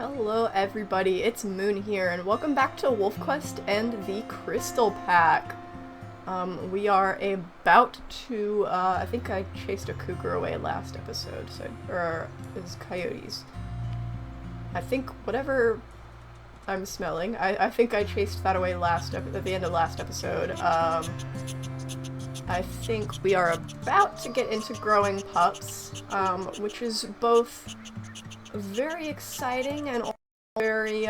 Hello everybody, it's Moon here, and welcome back to WolfQuest and the Crystal Pack. We are about to, I think I chased a cougar away last episode, or it was coyotes. I think whatever I'm smelling, I think I chased that away at the end of last episode. I think we are about to get into growing pups, which is both very exciting and very,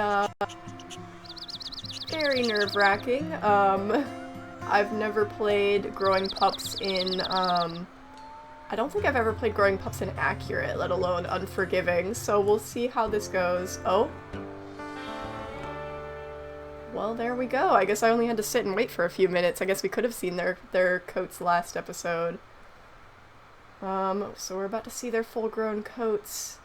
very nerve-wracking. I've never played growing pups in, I don't think I've ever played growing pups in Accurate, let alone Unforgiving, so we'll see how this goes. Oh. Well, there we go. I guess I only had to sit and wait for a few minutes. I guess we could have seen their coats last episode. So we're about to see their full-grown coats.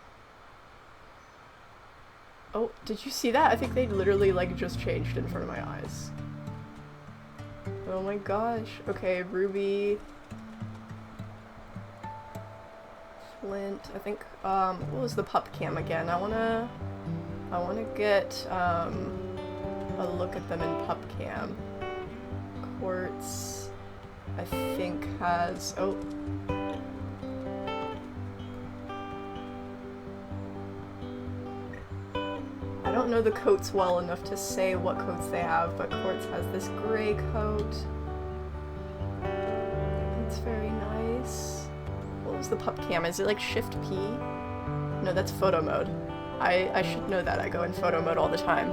Oh, did you see that? I think they literally, like, just changed in front of my eyes. Oh my gosh. Okay, Ruby. Flint. I think, what was the pup cam again? I wanna get, a look at them in pup cam. Quartz, I think, has, oh. I don't know the coats well enough to say what coats they have, but Quartz has this gray coat. It's very nice. What was the pup cam? Is it like Shift P? No, that's photo mode. I should know that. I go in photo mode all the time.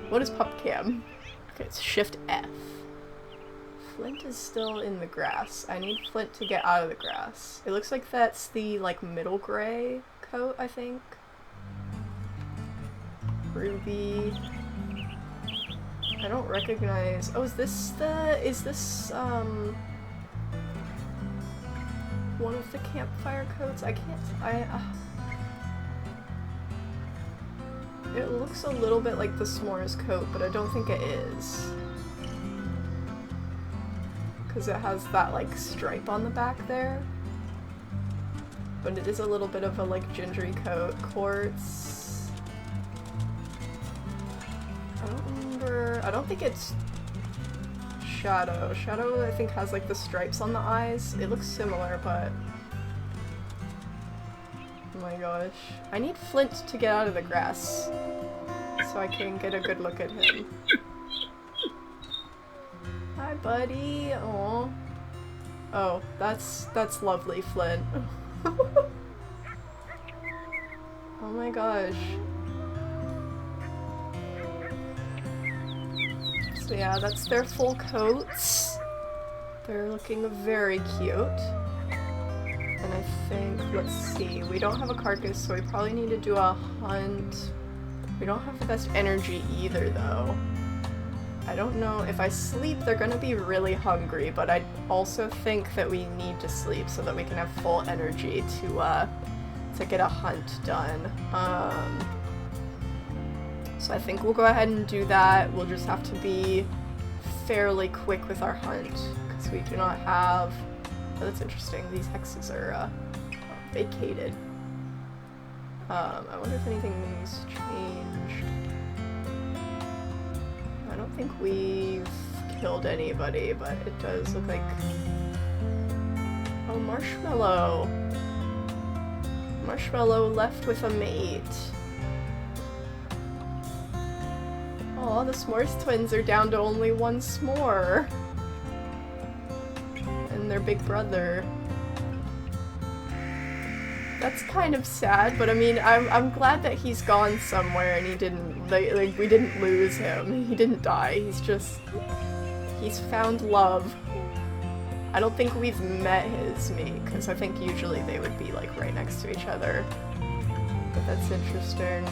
What is pup cam? Okay, it's Shift F. Flint is still in the grass. I need Flint to get out of the grass. It looks like that's the, like, middle gray coat, I think. Ruby. I don't recognize. Oh, is this one of the campfire coats? I can't, it looks a little bit like the s'mores coat, but I don't think it is. Because it has that, like, stripe on the back there. But it is a little bit of a, like, gingery coat. Quartz. I don't think it's Shadow. Shadow, I think, has, like, the stripes on the eyes. It looks similar, but... Oh my gosh. I need Flint to get out of the grass so I can get a good look at him. Hi, buddy. Aw. Oh, that's lovely, Flint. Oh my gosh. So yeah, that's their full coats. They're looking very cute. And I think, let's see, we don't have a carcass, so we probably need to do a hunt. We don't have the best energy either, though. I don't know, if I sleep, they're gonna be really hungry, but I also think that we need to sleep so that we can have full energy to get a hunt done. So I think we'll go ahead and do that. We'll just have to be fairly quick with our hunt, because we do not have... Oh, that's interesting. These hexes are vacated. I wonder if anything's changed. I don't think we've killed anybody, but it does look like... Oh, Marshmallow! Marshmallow left with a mate. Oh, the S'mores twins are down to only one s'more. And their big brother. That's kind of sad, but I mean, I'm glad that he's gone somewhere and he didn't, like, we didn't lose him. He didn't die. He's found love. I don't think we've met his mate, because I think usually they would be, like, right next to each other. But that's interesting.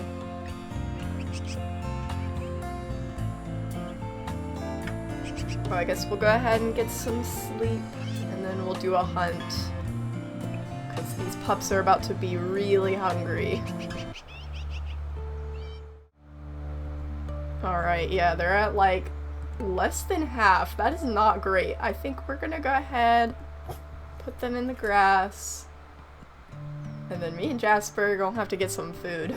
Well, I guess we'll go ahead and get some sleep, and then we'll do a hunt. Because these pups are about to be really hungry. Alright, yeah, they're at, like, less than half. That is not great. I think we're gonna go ahead, put them in the grass, and then me and Jasper are gonna have to get some food.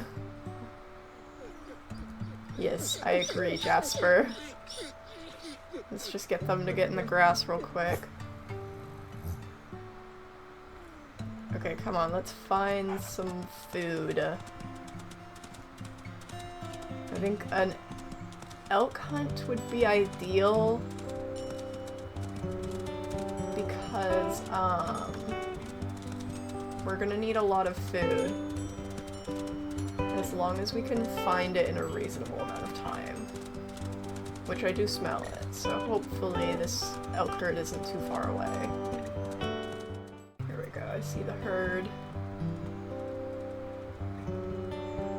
Yes, I agree, Jasper. Let's just get them to get in the grass real quick. Okay, come on, let's find some food. I think an elk hunt would be ideal because, we're gonna need a lot of food. As long as we can find it in a reasonable amount of time. Which I do smell it, so hopefully this elk herd isn't too far away. Here we go, I see the herd.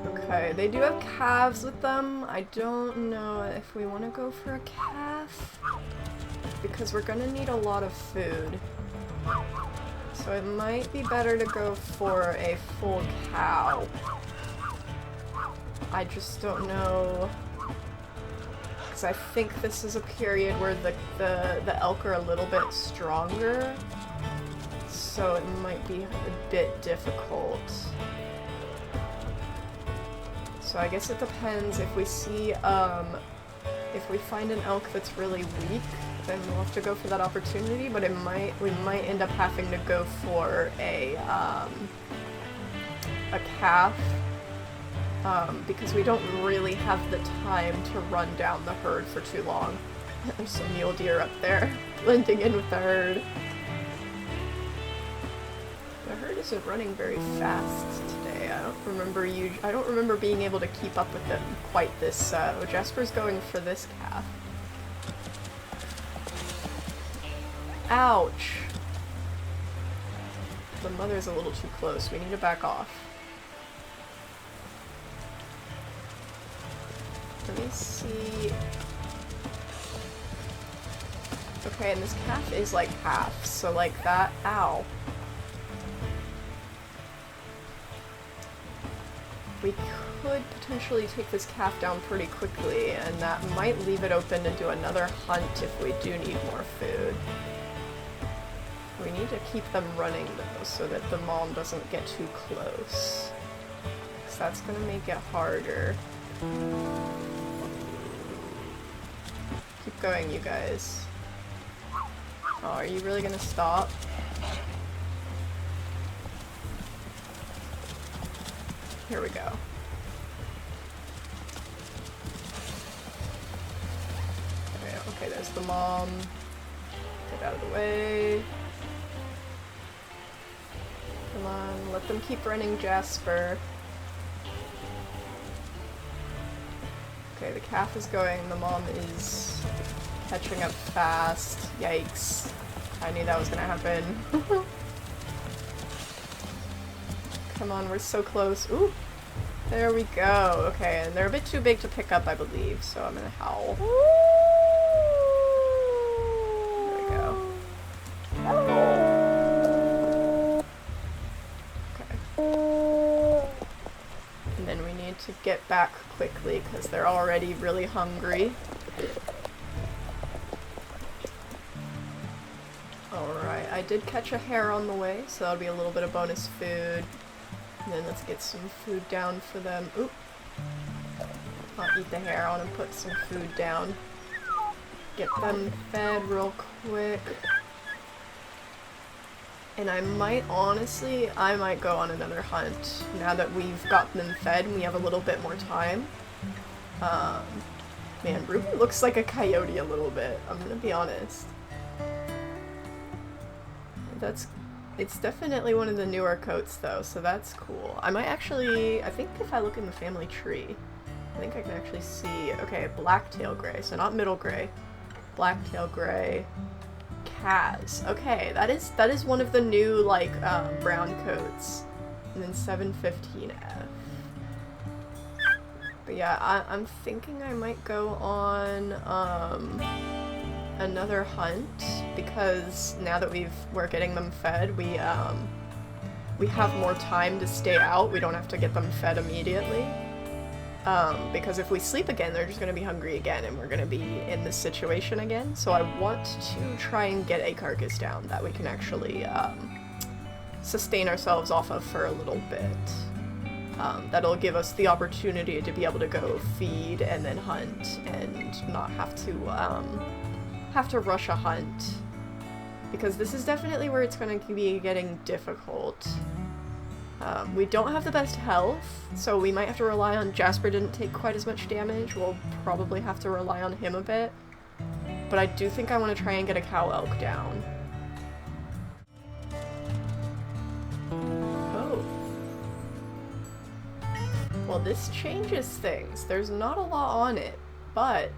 Okay, they do have calves with them. I don't know if we want to go for a calf, because we're gonna need a lot of food. So it might be better to go for a full cow. I just don't know, because I think this is a period where the elk are a little bit stronger, so it might be a bit difficult. So I guess it depends. If we see, if we find an elk that's really weak, then we'll have to go for that opportunity, but we might end up having to go for a calf, because we don't really have the time to run down the herd for too long. There's some mule deer up there, blending in with the herd. The herd isn't running very fast today. I don't remember being able to keep up with them quite this, so Jasper's going for this calf. Ouch! The mother's a little too close. We need to back off. Let me see. Okay, and this calf is like half, so like that. Ow. We could potentially take this calf down pretty quickly, and that might leave it open to do another hunt if we do need more food. We need to keep them running though, so that the mom doesn't get too close. Because that's gonna make it harder. Keep going, you guys. Oh, are you really gonna stop? Here we go. Okay, there's the mom. Get out of the way. Come on, let them keep running, Jasper. Okay, the calf is going, the mom is catching up fast. Yikes. I knew that was gonna happen. Come on, we're so close. Ooh! There we go. Okay, and they're a bit too big to pick up, I believe, so I'm gonna howl. There we go. Okay. And then we need to get back quickly, because they're already really hungry. Alright, I did catch a hare on the way, so that'll be a little bit of bonus food. And then let's get some food down for them. Oop. I'll eat the hare. I want to put some food down. Get them fed real quick. And I might go on another hunt now that we've gotten them fed and we have a little bit more time. Man, Ruby looks like a coyote a little bit, I'm gonna be honest. It's definitely one of the newer coats though, so that's cool. I think if I look in the family tree, I think I can actually see, okay, blacktail gray, so not middle gray. Blacktail gray. Kaz. Okay, that is one of the new, like, brown coats. And then 715F. But yeah, I'm thinking I might go on, another hunt, because now that we're getting them fed, we have more time to stay out. We don't have to get them fed immediately. Because if we sleep again, they're just going to be hungry again, and we're going to be in this situation again. So I want to try and get a carcass down that we can actually sustain ourselves off of for a little bit. That'll give us the opportunity to be able to go feed and then hunt and not have to rush a hunt. Because this is definitely where it's going to be getting difficult. We don't have the best health, so we might have to rely on Jasper didn't take quite as much damage. We'll probably have to rely on him a bit. But I do think I want to try and get a cow elk down. Oh. Well, this changes things. There's not a lot on it, but...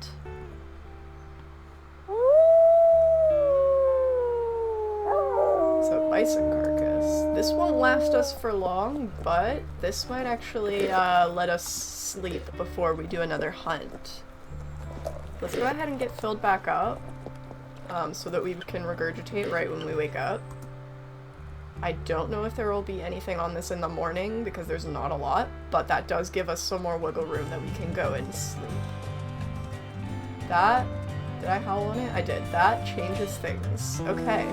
So, bison carcass. This won't last us for long, but this might actually let us sleep before we do another hunt. Let's go ahead and get filled back up, so that we can regurgitate right when we wake up. I don't know if there will be anything on this in the morning, because there's not a lot, but that does give us some more wiggle room that we can go and sleep. That... Did I howl on it? I did. That changes things. Okay.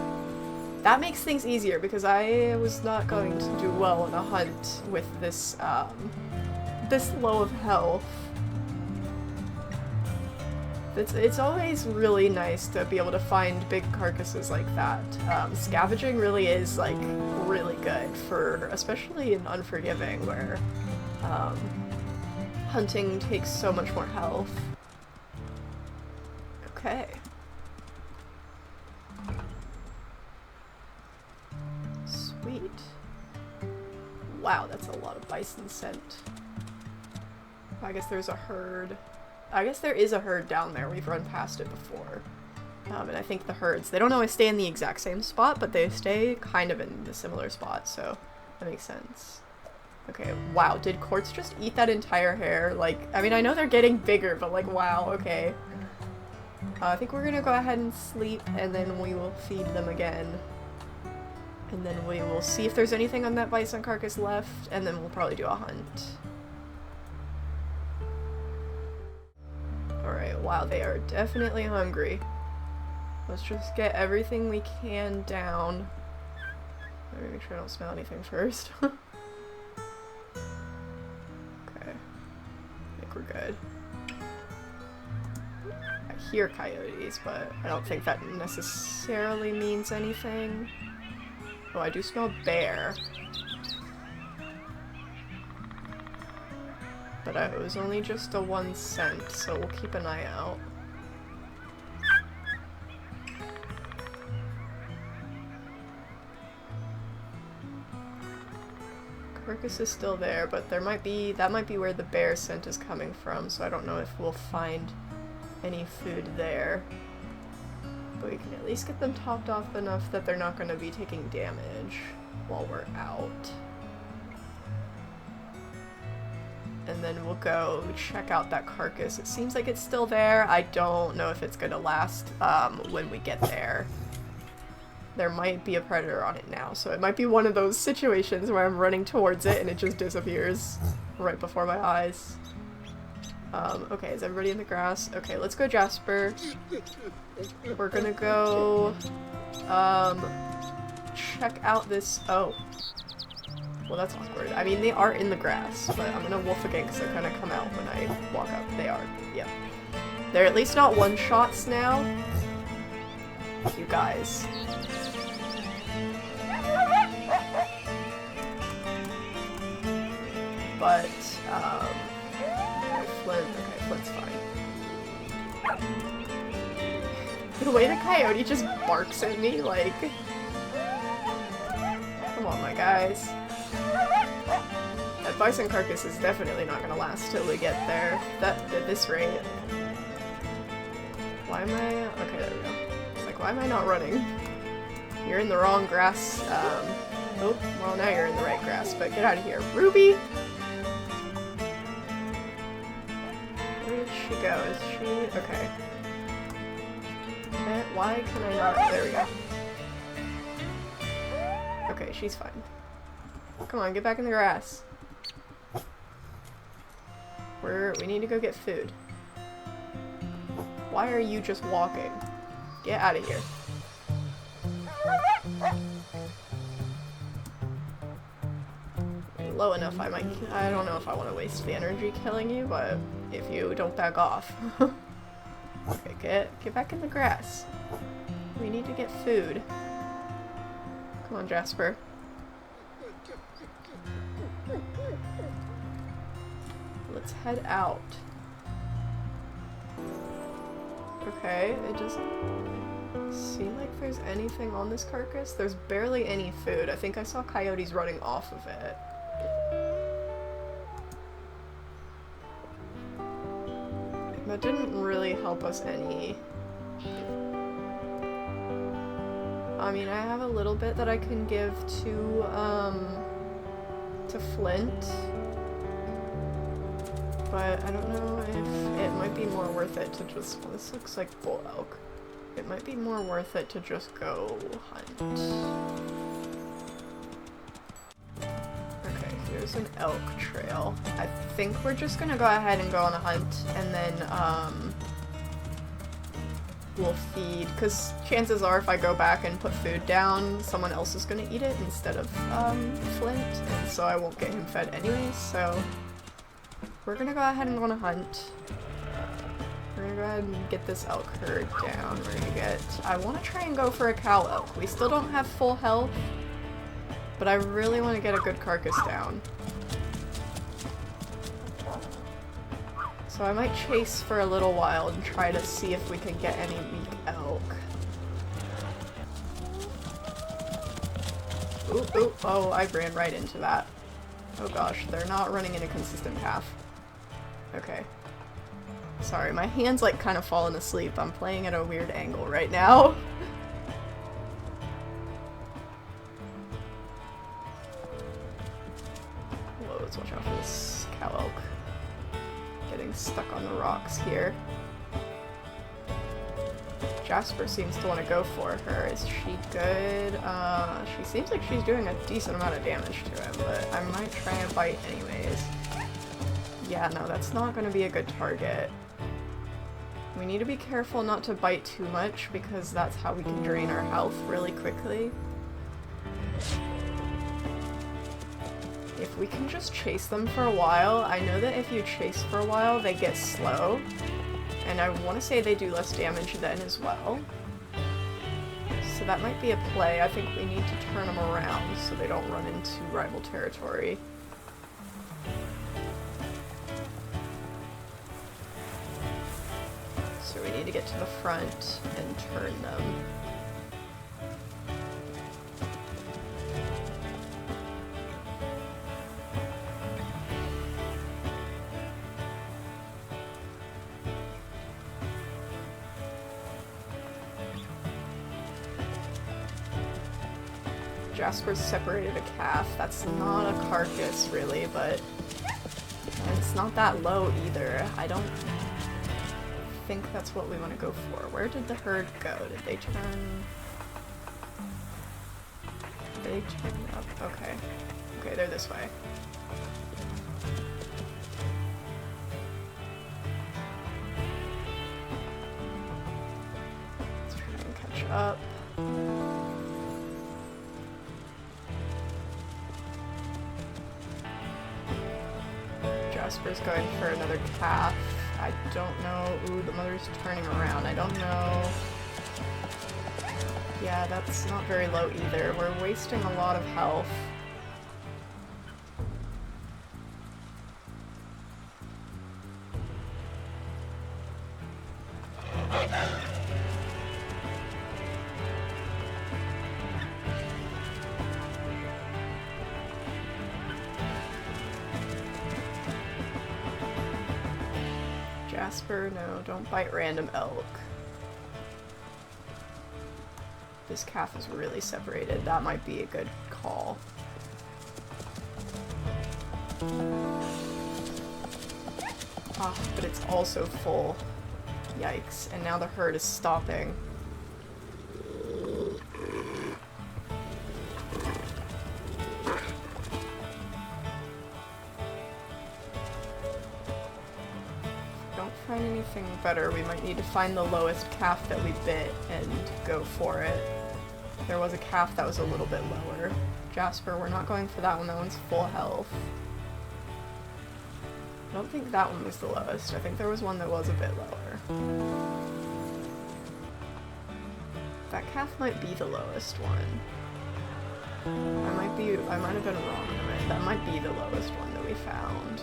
That makes things easier, because I was not going to do well in a hunt with this, this low of health. It's always really nice to be able to find big carcasses like that. Scavenging really is, like, really good for, especially in Unforgiving, where, hunting takes so much more health. Okay. Sweet. Wow, that's a lot of bison scent. I guess there's a herd. I guess there is a herd down there. We've run past it before. And I think the herds, they don't always stay in the exact same spot, but they stay kind of in the similar spot, so that makes sense. Okay, wow, did Quartz just eat that entire hare? Like, I mean, I know they're getting bigger, but like, wow, okay. I think we're gonna go ahead and sleep, and then we will feed them again. And then we will see if there's anything on that bison carcass left, and then we'll probably do a hunt. Alright, wow, they are definitely hungry. Let's just get everything we can down. Let me make sure I don't smell anything first. Okay. I think we're good. I hear coyotes, but I don't think that necessarily means anything. Oh, I do smell bear. But it was only just a 1 scent, so we'll keep an eye out. Carcass is still there, but that might be where the bear scent is coming from, so I don't know if we'll find any food there. But we can at least get them topped off enough that they're not going to be taking damage while we're out. And then we'll go check out that carcass. It seems like it's still there. I don't know if it's gonna last when we get there. There might be a predator on it now, so it might be one of those situations where I'm running towards it and it just disappears right before my eyes. Okay, is everybody in the grass? Okay, let's go Jasper. We're gonna go check out this... Oh. Well, that's awkward. I mean, they are in the grass, but I'm gonna wolf again because they kind of come out when I walk up. They are. Yep. They're at least not one-shots now. You guys. But, Flint. Okay, Flint's fine. The way the coyote just barks at me, like... Come on, my guys. That bison carcass is definitely not gonna last till we get there. At this rate. Why am I... Okay, there we go. It's like, why am I not running? You're in the wrong grass. Oh, well, now you're in the right grass, but get out of here. Ruby! Where did she go? Is she... Okay. Why can I not... There we go. Okay, she's fine. Come on, get back in the grass. We need to go get food. Why are you just walking? Get out of here. low enough, I don't know if I want to waste the energy killing you, but if you don't back off. Okay, get back in the grass. We need to get food. Come on, Jasper. Let's head out. Okay, it doesn't seem like there's anything on this carcass. There's barely any food. I think I saw coyotes running off of it. That didn't really help us any. I mean, I have a little bit that I can give to Flint. But I don't know if it might be more worth it to just, well, this looks like bull elk. It might be more worth it to just go hunt. Okay, here's an elk trail. I think we're just gonna go ahead and go on a hunt, and then we'll feed, because chances are if I go back and put food down, someone else is gonna eat it instead of Flint, and so I won't get him fed anyways, so we're gonna go ahead and go on a hunt. We're gonna go ahead and get this elk herd down. We're gonna get... I want to try and go for a cow elk. We still don't have full health, but I really want to get a good carcass down. So I might chase for a little while and try to see if we can get any weak elk. Ooh, ooh, oh, I ran right into that. Oh gosh, they're not running in a consistent path. Okay. Sorry, my hand's like kind of fallen asleep. I'm playing at a weird angle right now. Whoa, let's watch out for this cow elk. Getting stuck on the rocks here. Jasper seems to want to go for her. Is she good? She seems like she's doing a decent amount of damage to him, but I might try and bite anyways. Yeah, no, that's not going to be a good target. We need to be careful not to bite too much, because that's how we can drain our health really quickly. If we can just chase them for a while, I know that if you chase for a while, they get slow. And I want to say they do less damage then as well. So that might be a play. I think we need to turn them around so they don't run into rival territory. So we need to get to the front and turn them. Jasper's separated a calf. That's not a carcass, really, but it's not that low either. I don't think that's what we want to go for. Where did the herd go? Did they turn... They turned up. Okay. Okay, they're this way. Let's try and catch up. Jasper's going for another calf. I don't know. Ooh, the mother's turning around. I don't know. Yeah, that's not very low either. We're wasting a lot of health. Jasper, no, don't bite random elk. This calf is really separated. That might be a good call. Ah, but it's also full. Yikes. And now the herd is stopping. Find anything better, we might need to find the lowest calf that we bit and go for it. There was a calf that was a little bit lower. Jasper, we're not going for that one. That one's full health. I don't think that one was the lowest. I think there was one that was a bit lower. That calf might be the lowest one. I might have been wrong on it. That might be the lowest one that we found.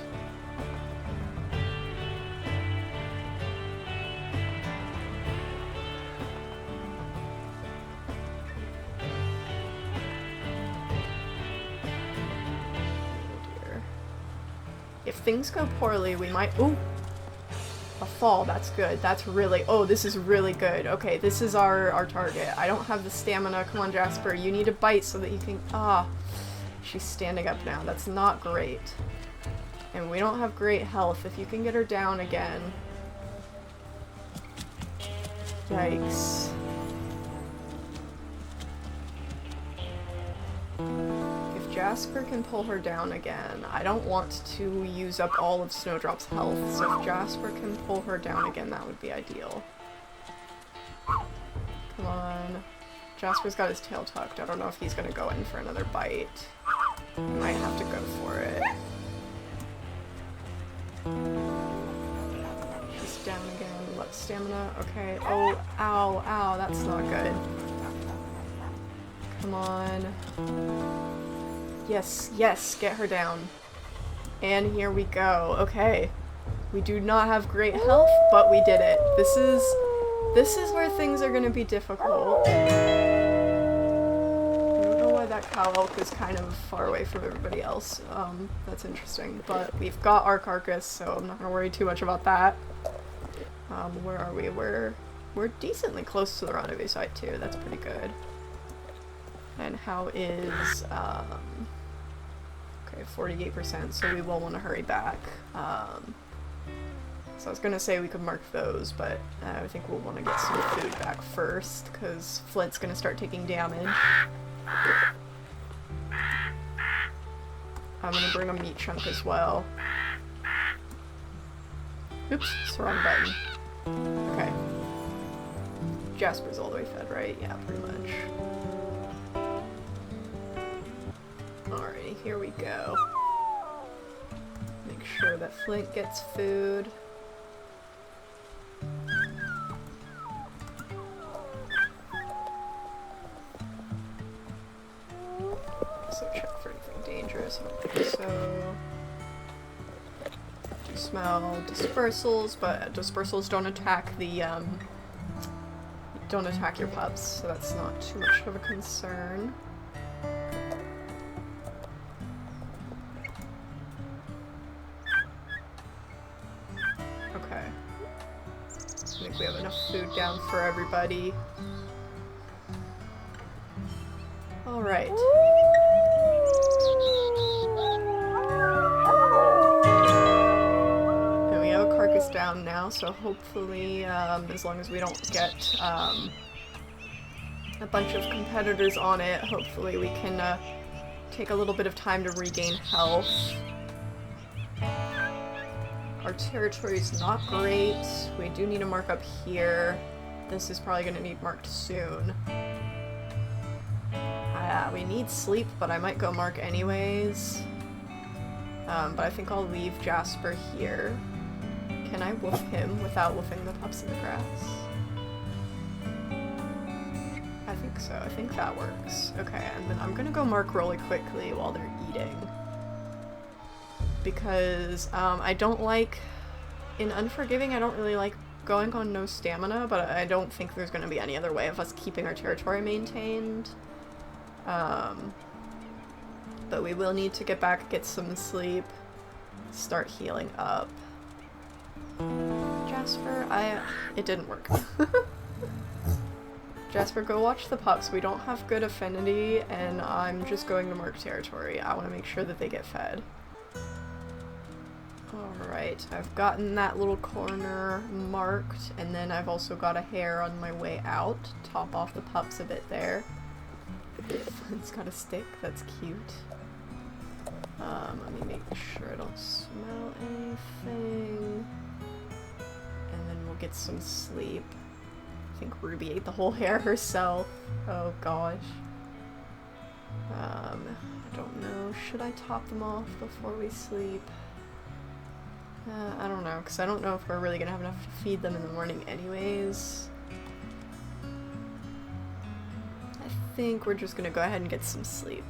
If things go poorly, we might— ooh! A fall, that's good. That's really— oh, this is really good. Okay, this is our target. I don't have the stamina. Come on, Jasper. You need a bite so that you can— ah. She's standing up now. That's not great. And we don't have great health. If you can get her down again. Yikes. Jasper can pull her down again. I don't want to use up all of Snowdrop's health, so if Jasper can pull her down again, that would be ideal. Come on. Jasper's got his tail tucked. I don't know if he's gonna go in for another bite. He might have to go for it. She's down again. What, stamina? Okay. Oh, ow, ow, that's not good. Come on. Yes, yes, get her down. And here we go. Okay. We do not have great health, but we did it. This is where things are gonna be difficult. I don't know why that cow elk is kind of far away from everybody else. That's interesting. But we've got our carcass, so I'm not gonna worry too much about that. Where are we? We're decently close to the rendezvous site too. That's pretty good. And how is, okay, 48%, so we will want to hurry back. So I was gonna say we could mark those, but I think we'll want to get some food back first, because Flint's gonna start taking damage. I'm gonna bring a meat chunk as well. Oops, it's the wrong button. Okay. Jasper's all the way fed, right? Yeah, pretty much. Alrighty, here we go. Make sure that Flint gets food. Also check for anything dangerous. So, do smell dispersals, but dispersals don't attack the don't attack your pups, so that's not too much of a concern. Okay. I think we have enough food down for everybody. Alright. And we have a carcass down now, so hopefully, as long as we don't get a bunch of competitors on it, hopefully we can take a little bit of time to regain health. Our territory's not great. We do need a mark up here. This is probably gonna need marked soon. We need sleep, but I might go mark anyways. But I think I'll leave Jasper here. Can I wolf him without wolfing the pups in the grass? I think so. I think that works. Okay, and then I'm gonna go mark really quickly while they're eating. Because I don't like, in Unforgiving, I don't really like going on no stamina, but I don't think there's going to be any other way of us keeping our territory maintained. But we will need to get back, get some sleep, start healing up. Jasper, it didn't work. Jasper, go watch the pups. We don't have good affinity, and I'm just going to mark territory. I want to make sure that they get fed. Alright, I've gotten that little corner marked, and then I've also got a hare on my way out. Top off the pups a bit there. It's got a stick, that's cute. Let me make sure I don't smell anything. And then we'll get some sleep. I think Ruby ate the whole hare herself. Oh gosh. I don't know. Should I top them off before we sleep? I don't know, because I don't know if we're really gonna have enough to feed them in the morning anyways. I think we're just gonna go ahead and get some sleep.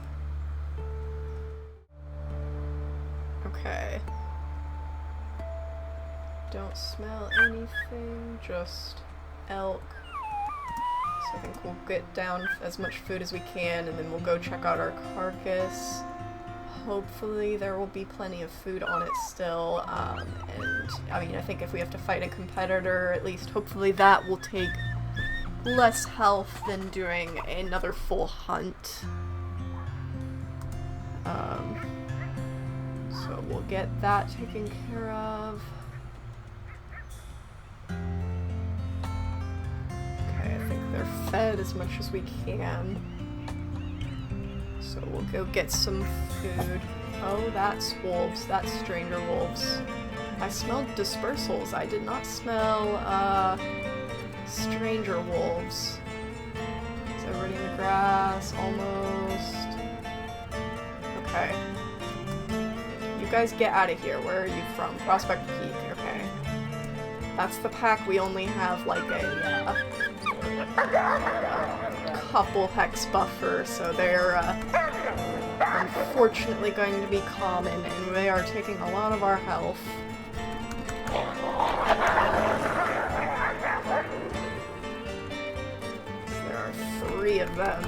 Okay. Don't smell anything, just elk. So I think we'll get down as much food as we can, and then we'll go check out our carcass. Hopefully there will be plenty of food on it still, and I mean, I think if we have to fight a competitor, at least hopefully that will take less health than doing another full hunt. So we'll get that taken care of. Okay, I think they're fed as much as we can. So we'll go get some food. Oh, that's wolves. That's stranger wolves. I smelled dispersals. I did not smell, stranger wolves. Is everybody in the grass? Almost. Okay. You guys get out of here. Where are you from? Prospect Peak. Okay. That's the pack. We only have, like, a couple hex buffer, so they're unfortunately going to be common, and they are taking a lot of our health. There are 3 of them.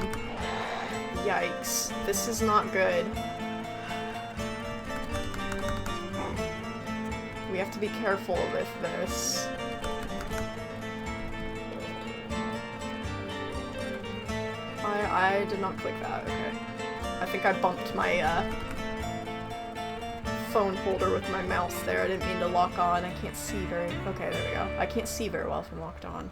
Yikes. This is not good. We have to be careful with this. I did not click that, okay. I think I bumped my phone holder with my mouse there. I didn't mean to lock on. I can't see very... Okay, there we go. I can't see very well if I'm locked on.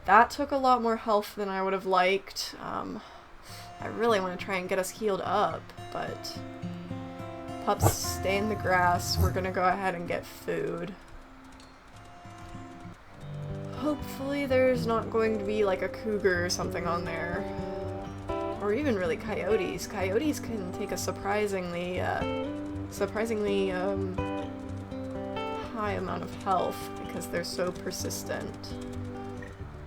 That took a lot more health than I would have liked. I really want to try and get us healed up, but... Pups, stay in the grass. We're gonna go ahead and get food. Hopefully there's not going to be like a cougar or something on there. Or even really coyotes. Coyotes can take a surprisingly high amount of health because they're so persistent.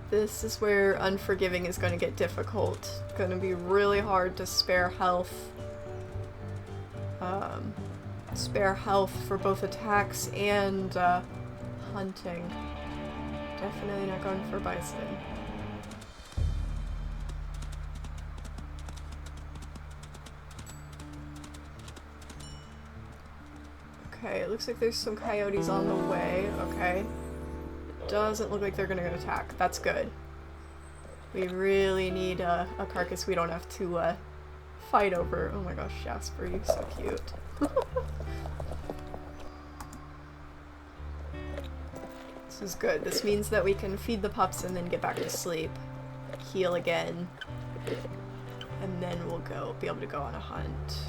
This is where Unforgiving is going to get difficult. It's going to be really hard to spare health. Spare health for both attacks and hunting. Definitely not going for bison. Okay, it looks like there's some coyotes on the way. Okay. It doesn't look like they're gonna attack. That's good. We really need a carcass we don't have to fight over. Oh my gosh, Jasper, you're so cute. This is good. This means that we can feed the pups and then get back to sleep. Heal again. And then we'll be able to go on a hunt.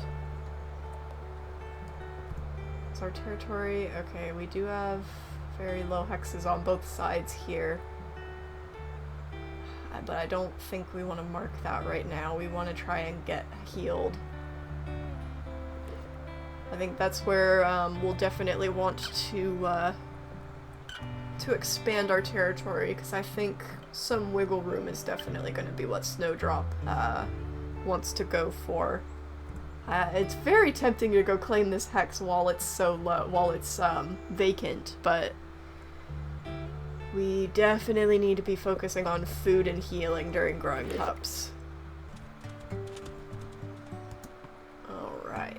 It's our territory. Okay, we do have very low hexes on both sides here. But I don't think we want to mark that right now. We want to try and get healed. I think that's where we'll definitely want to expand our territory, because I think some wiggle room is definitely going to be what Snowdrop wants to go for. It's very tempting to go claim this hex while it's so low, while it's vacant, but we definitely need to be focusing on food and healing during growing pups. Alright.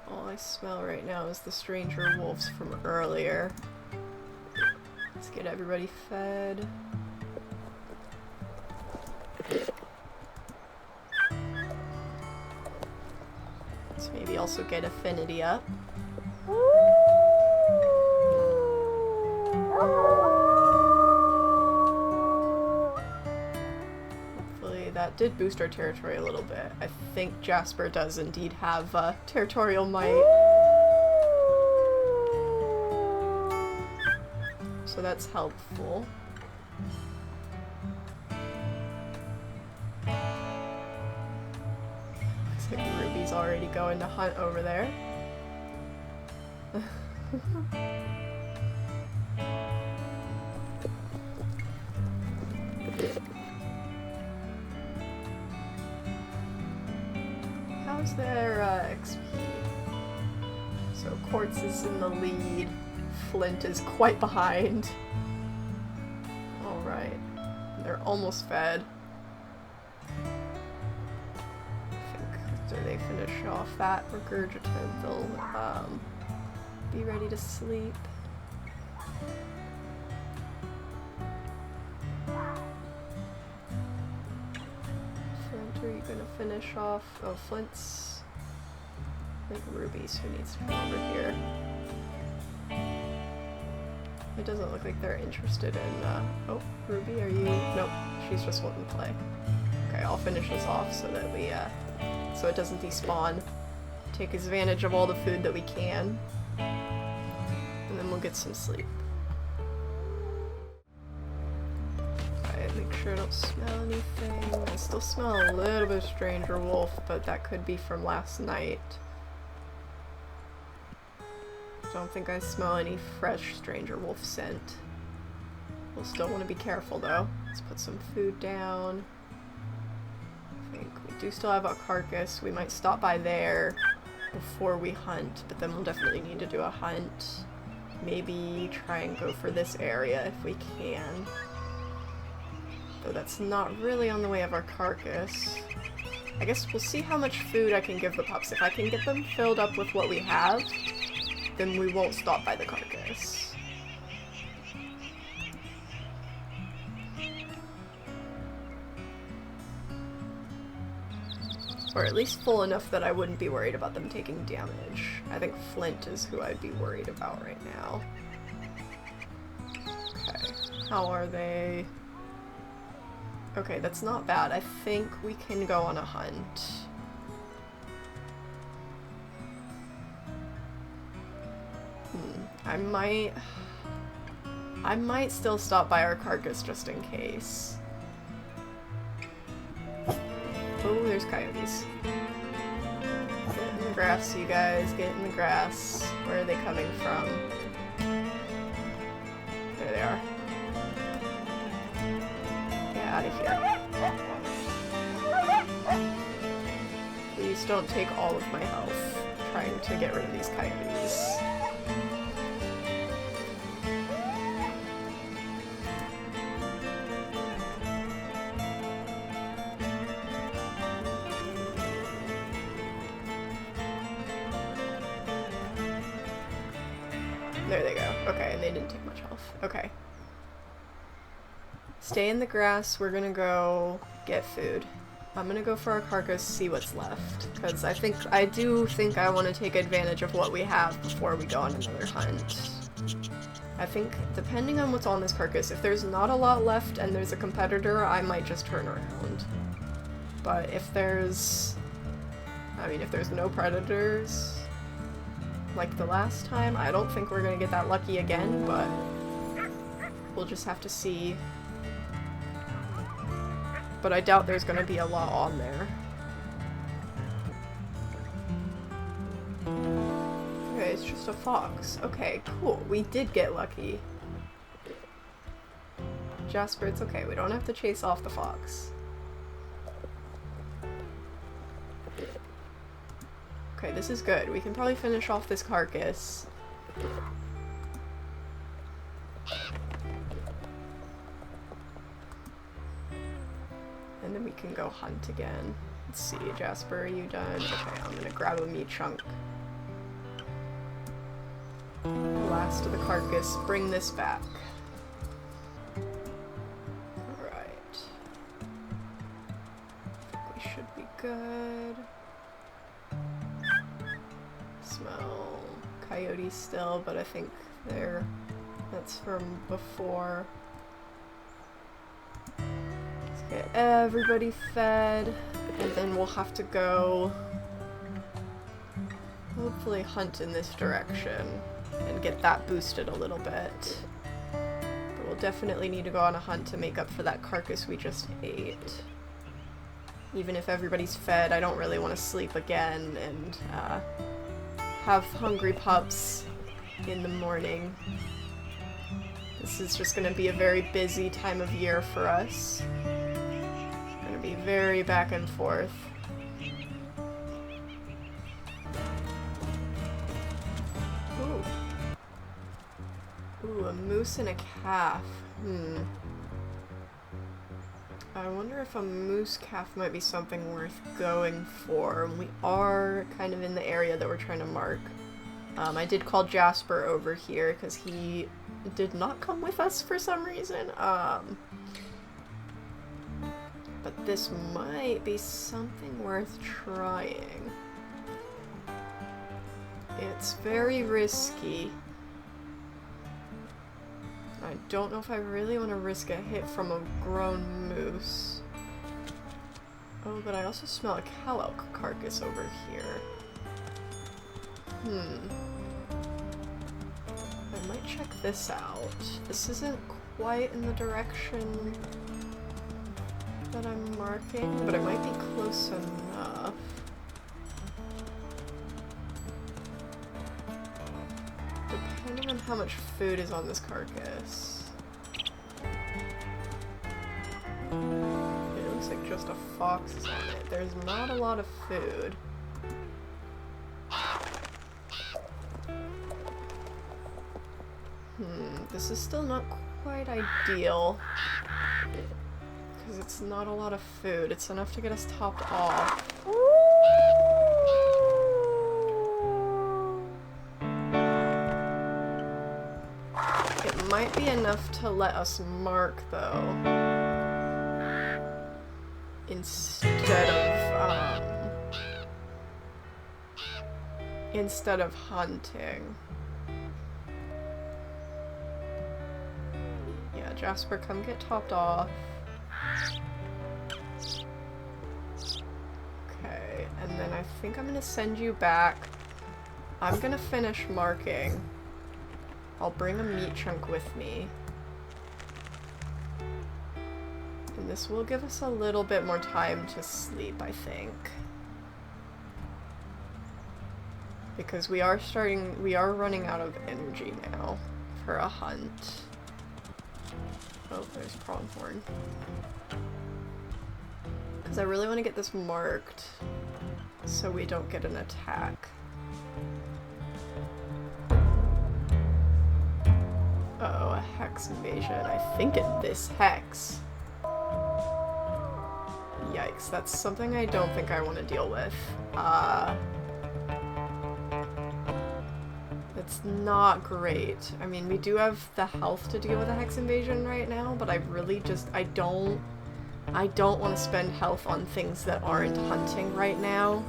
All I smell right now is the stranger wolves from earlier. Let's get everybody fed. Let's maybe also get affinity up. Hopefully that did boost our territory a little bit. I think Jasper does indeed have territorial might. So that's helpful. already going to hunt over there. How's their XP? So Quartz is in the lead. Flint is quite behind. Alright. They're almost fed. I think after they finish off that regurgitant, they'll be ready to sleep. Flint, are you gonna finish off? Oh, Flint's like Ruby's who needs to come over here. It doesn't look like they're interested in, oh, Ruby, are you? Nope, she's just wanting to play. Okay, I'll finish this off so that we, so it doesn't despawn. Take advantage of all the food that we can. And then we'll get some sleep. Okay, make sure I don't smell anything. I still smell a little bit of stranger wolf, but that could be from last night. I don't think I smell any fresh stranger wolf scent. We'll still want to be careful though. Let's put some food down. I think we do still have a carcass. We might stop by there before we hunt, but then we'll definitely need to do a hunt. Maybe try and go for this area if we can. Though that's not really on the way of our carcass. I guess we'll see how much food I can give the pups. If I can get them filled up with what we have, then we won't stop by the carcass. Or at least full enough that I wouldn't be worried about them taking damage. I think Flint is who I'd be worried about right now. Okay, how are they? Okay, that's not bad. I think we can go on a hunt. I might still stop by our carcass just in case. Oh, there's coyotes. Get in the grass, you guys. Get in the grass. Where are they coming from? There they are. Get out of here. Please don't take all of my health trying to get rid of these coyotes. There they go. Okay, and they didn't take much health. Okay. Stay in the grass. We're gonna go get food. I'm gonna go for our carcass, see what's left. Because I do think I want to take advantage of what we have before we go on another hunt. I think, depending on what's on this carcass, if there's not a lot left and there's a competitor, I might just turn around. But if there's... I mean, if there's no predators... like the last time, I don't think we're gonna get that lucky again, but we'll just have to see. But I doubt there's gonna be a lot on there. Okay, it's just a fox. Okay, cool. We did get lucky. Jasper, it's okay. We don't have to chase off the fox. Okay, this is good. We can probably finish off this carcass. And then we can go hunt again. Let's see, Jasper, are you done? Okay, I'm gonna grab a meat chunk. Last of the carcass. Bring this back. Alright. I think we should be good. Smell coyotes still, but I think that's from before. Let's get everybody fed, and then we'll have to go hopefully hunt in this direction and get that boosted a little bit. But we'll definitely need to go on a hunt to make up for that carcass we just ate. Even if everybody's fed, I don't really want to sleep again and have hungry pups in the morning. This is just going to be a very busy time of year for us. Going to be very back and forth. Ooh. Ooh, a moose and a calf. I wonder if a moose calf might be something worth going for. We are kind of in the area that we're trying to mark. I did call Jasper over here because he did not come with us for some reason. But this might be something worth trying. It's very risky. I don't know if I really want to risk a hit from a grown moose. Oh, but I also smell a cow elk carcass over here. I might check this out. This isn't quite in the direction that I'm marking, but it might be close enough. Depending on how much food is on this carcass. It looks like just a fox is on it. There's not a lot of food. This is still not quite ideal. Because it's not a lot of food. It's enough to get us topped off. It might be enough to let us mark, though. Instead of hunting. Yeah, Jasper, come get topped off. Okay, and then I think I'm gonna send you back. I'm gonna finish marking. I'll bring a meat chunk with me. And this will give us a little bit more time to sleep, I think. Because we are running out of energy now for a hunt. Oh, there's pronghorn. Because I really want to get this marked so we don't get an attack. Uh-oh, a hex invasion. I think this hex. Yikes, that's something I don't think I want to deal with. It's not great. I mean, we do have the health to deal with a hex invasion right now, but I really just, I don't want to spend health on things that aren't hunting right now.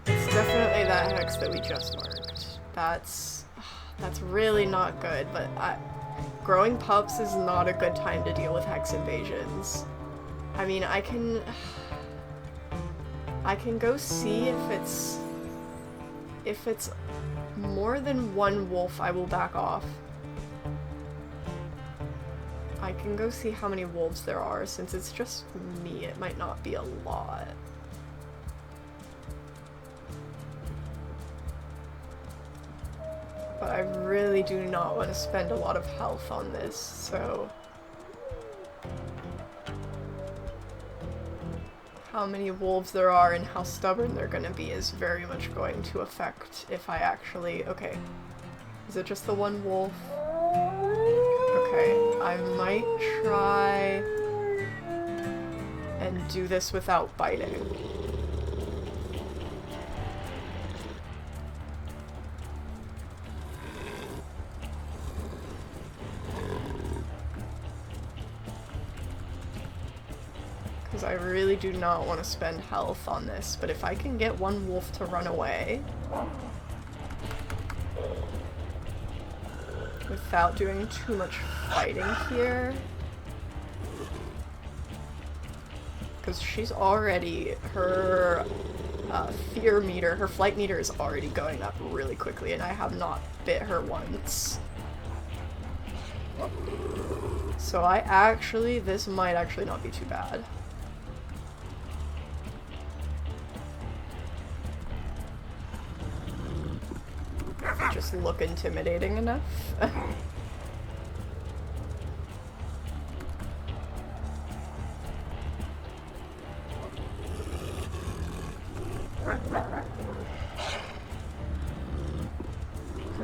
It's definitely that hex that we just marked. That's really not good, but growing pups is not a good time to deal with hex invasions. I mean, I can go see if it's more than one wolf, I will back off. I can go see how many wolves there are. Since it's just me, it might not be a lot. But I really do not want to spend a lot of health on this, so... How many wolves there are and how stubborn they're gonna be is very much going to affect if I actually... Okay. Is it just the one wolf? Okay, I might try and do this without biting. Because I really do not want to spend health on this, but if I can get one wolf to run away without doing too much fighting here, because she's already, her fear meter, her flight meter is already going up really quickly, and I have not bit her once. So this might actually not be too bad. Just look intimidating enough.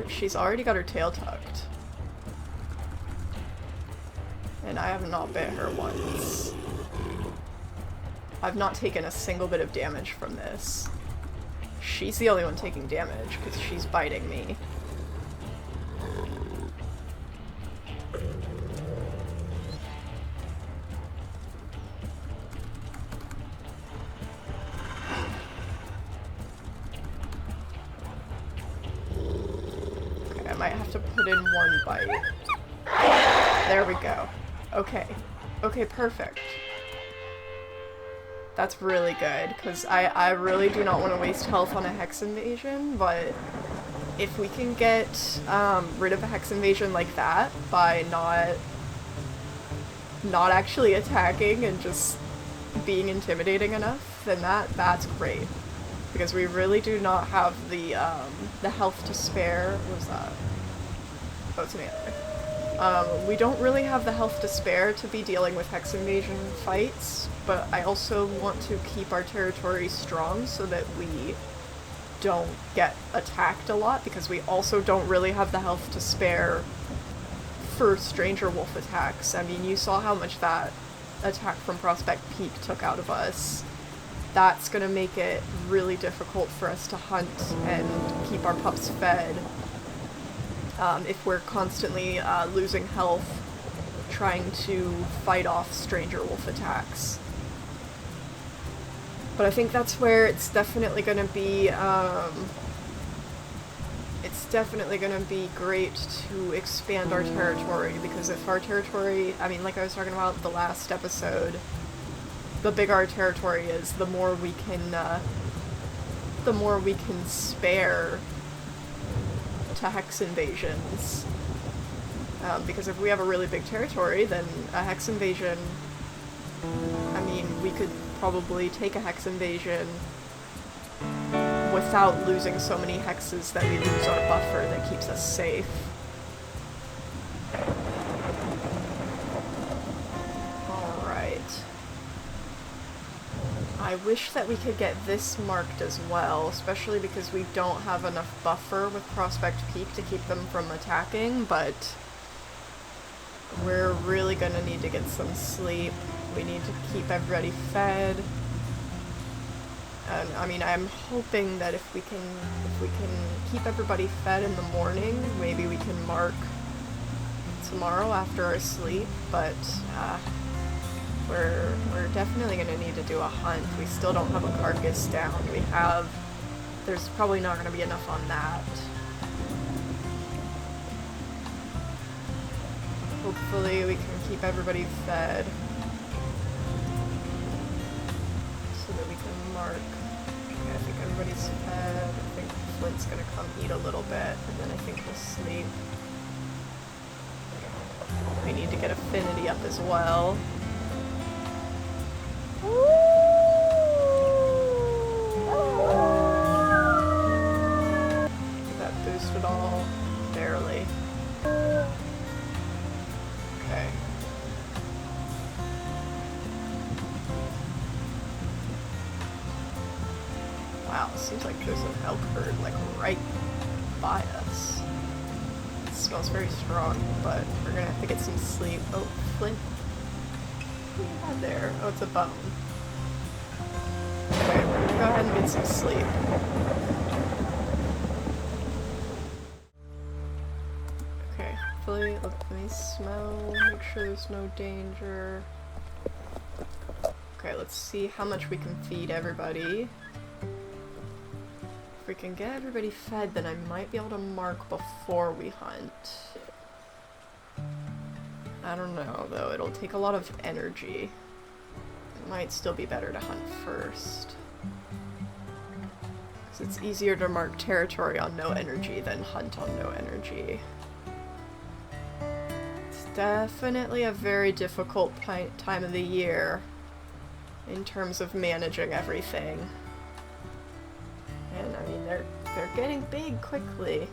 She's already got her tail tucked. And I have not bit her once. I've not taken a single bit of damage from this. She's the only one taking damage because she's biting me. Okay, I might have to put in one bite. There we go. Okay. Okay, perfect. That's really good, because I really do not want to waste health on a hex invasion, but if we can get rid of a hex invasion like that by not actually attacking and just being intimidating enough, then that's great. Because we really do not have the health to spare. What was that? Oh, it's an antler. We don't really have the health to spare to be dealing with hex invasion fights, but I also want to keep our territory strong so that we don't get attacked a lot, because we also don't really have the health to spare for stranger wolf attacks. I mean, you saw how much that attack from Prospect Peak took out of us. That's gonna make it really difficult for us to hunt and keep our pups fed. If we're constantly losing health trying to fight off stranger wolf attacks. But I think that's where it's definitely going to be great to expand our territory, because if our territory, I mean, like I was talking about the last episode, the bigger our territory is, the more we can spare to hex invasions. Because if we have a really big territory, then a hex invasion, I mean, we could probably take a hex invasion without losing so many hexes that we lose our buffer that keeps us safe. Alright. I wish that we could get this marked as well, especially because we don't have enough buffer with Prospect Peak to keep them from attacking, but we're really gonna need to get some sleep. We need to keep everybody fed. And I mean, I'm hoping that if we can keep everybody fed in the morning, maybe we can mark tomorrow after our sleep, but we're definitely gonna need to do a hunt. We still don't have a carcass down. There's probably not gonna be enough on that. Hopefully we can keep everybody fed so that we can mark. Okay, I think everybody's fed. I think Flint's gonna come eat a little bit, and then I think we'll sleep. We need to get Affinity up as well. Did that boost at all? Barely. Okay. Wow, it seems like there's an elk herd like right by us. It smells very strong, but we're gonna have to get some sleep. Oh, Flint. What do you have there? Oh, it's a bone. Okay, we're gonna go ahead and get some sleep. Okay, hopefully, let me smell, make sure there's no danger. Okay, let's see how much we can feed everybody. If we can get everybody fed, then I might be able to mark before we hunt. I don't know, though. It'll take a lot of energy. It might still be better to hunt first. Because it's easier to mark territory on no energy than hunt on no energy. It's definitely a very difficult time of the year in terms of managing everything. And I mean, they're getting big quickly.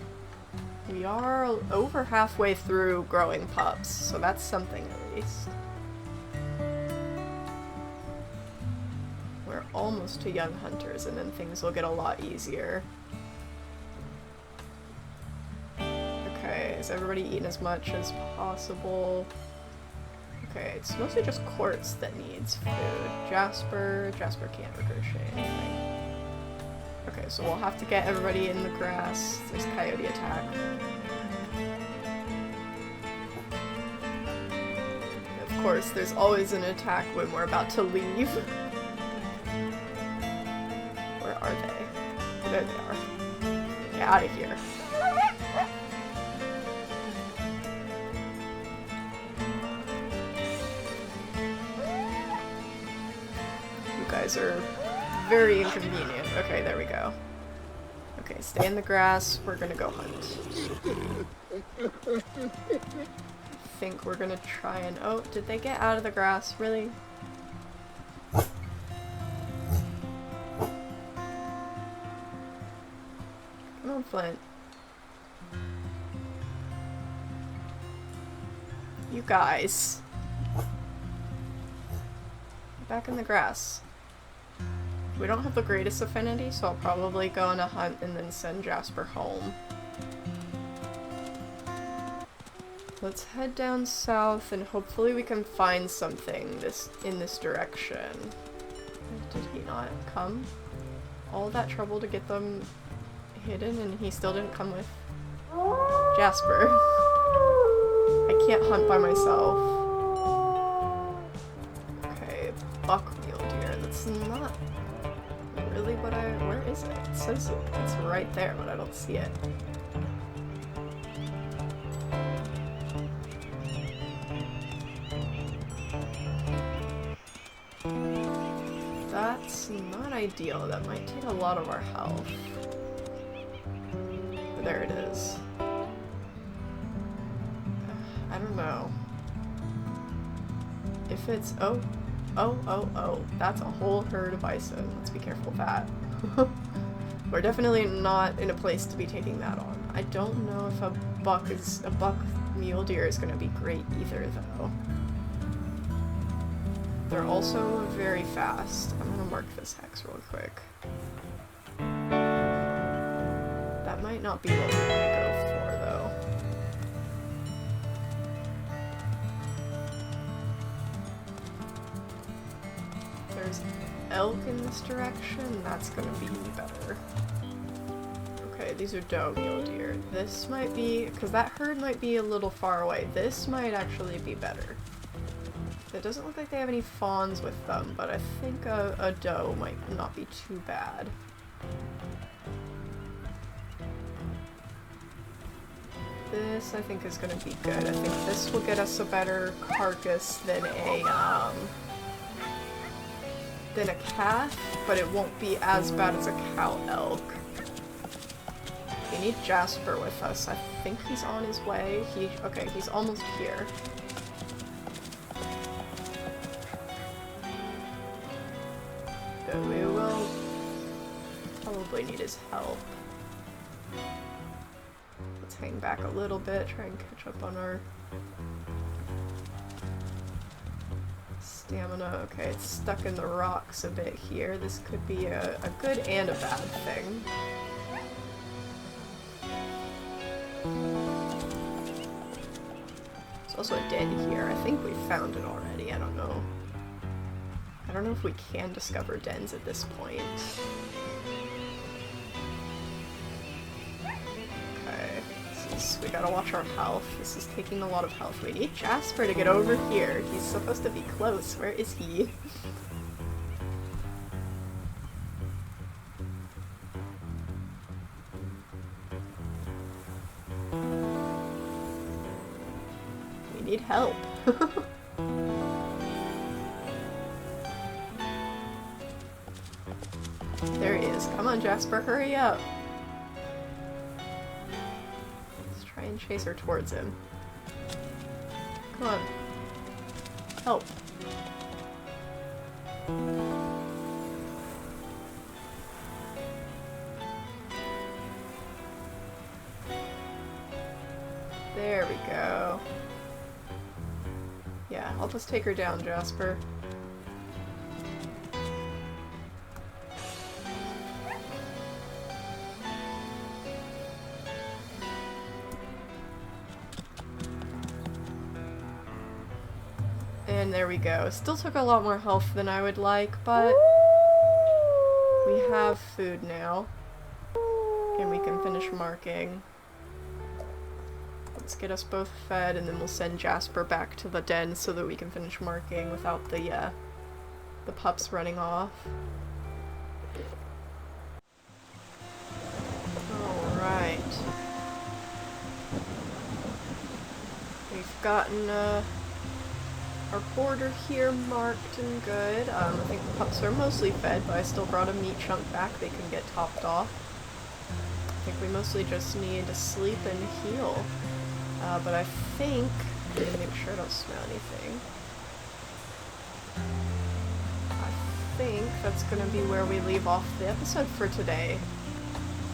We are over halfway through growing pups, so that's something at least. We're almost to young hunters, and then things will get a lot easier. Okay, is everybody eating as much as possible? Okay, it's mostly just Quartz that needs food. Jasper can't regurgitate anything. Okay, so we'll have to get everybody in the grass. There's coyote attack. Of course, there's always an attack when we're about to leave. Where are they? There they are. Get out of here. You guys are very inconvenient. Okay, there we go. Okay, stay in the grass. We're gonna go hunt. I think we're gonna try and... Oh, did they get out of the grass? Really? Come on, Flint. You guys. Get back in the grass. We don't have the greatest affinity, so I'll probably go on a hunt and then send Jasper home. Let's head down south and hopefully we can find something in this direction. Did he not come? All that trouble to get them hidden and he still didn't come with Jasper. I can't hunt by myself. Okay, buck mule deer. That's not really what where is it? It says it's right there, but I don't see it. That's not ideal. That might take a lot of our health. There it is. I don't know. If it's... Oh, that's a whole herd of bison. Let's be careful of that. We're definitely not in a place to be taking that on. I don't know if a buck mule deer is going to be great either, though. They're also very fast. I'm going to mark this hex real quick. That might not be what we want to go for, though. There's elk in this direction, that's gonna be better. Okay, these are doe mule deer. This might be, because that herd might be a little far away. This might actually be better. It doesn't look like they have any fawns with them, but I think a doe might not be too bad. This, I think, is gonna be good. I think this will get us a better carcass than a calf, but it won't be as bad as a cow elk. We need Jasper with us. I think he's on his way. Okay, he's almost here. But we will probably need his help. Let's hang back a little bit, try and catch up on our stamina. Okay, it's stuck in the rocks a bit here. This could be a good and a bad thing. There's also a den here. I think we found it already. I don't know. I don't know if we can discover dens at this point. We gotta watch our health. This is taking a lot of health. We need Jasper to get over here. He's supposed to be close. Where is he? We need help. There he is. Come on, Jasper, hurry up. And chase her towards him. Come on. Help. There we go. Yeah, I'll just take her down, Jasper. And there we go. Still took a lot more health than I would like, but we have food now. And we can finish marking. Let's get us both fed, and then we'll send Jasper back to the den so that we can finish marking without the pups running off. Alright. We've gotten our border here marked and good. I think the pups are mostly fed, but I still brought a meat chunk back. They can get topped off. I think we mostly just need to sleep and heal. But I think, I'm gonna make sure I don't smell anything. I think that's gonna be where we leave off the episode for today.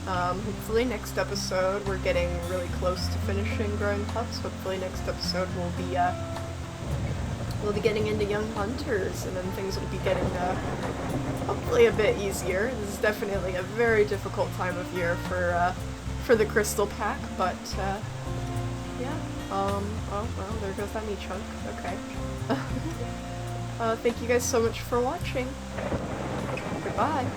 Hopefully next episode, we're getting really close to finishing growing pups. Hopefully next episode we'll be getting into young hunters, and then things will be getting hopefully a bit easier. This is definitely a very difficult time of year for the crystal pack, but yeah. Oh well, there goes that meat chunk. Okay. Thank you guys so much for watching. Goodbye.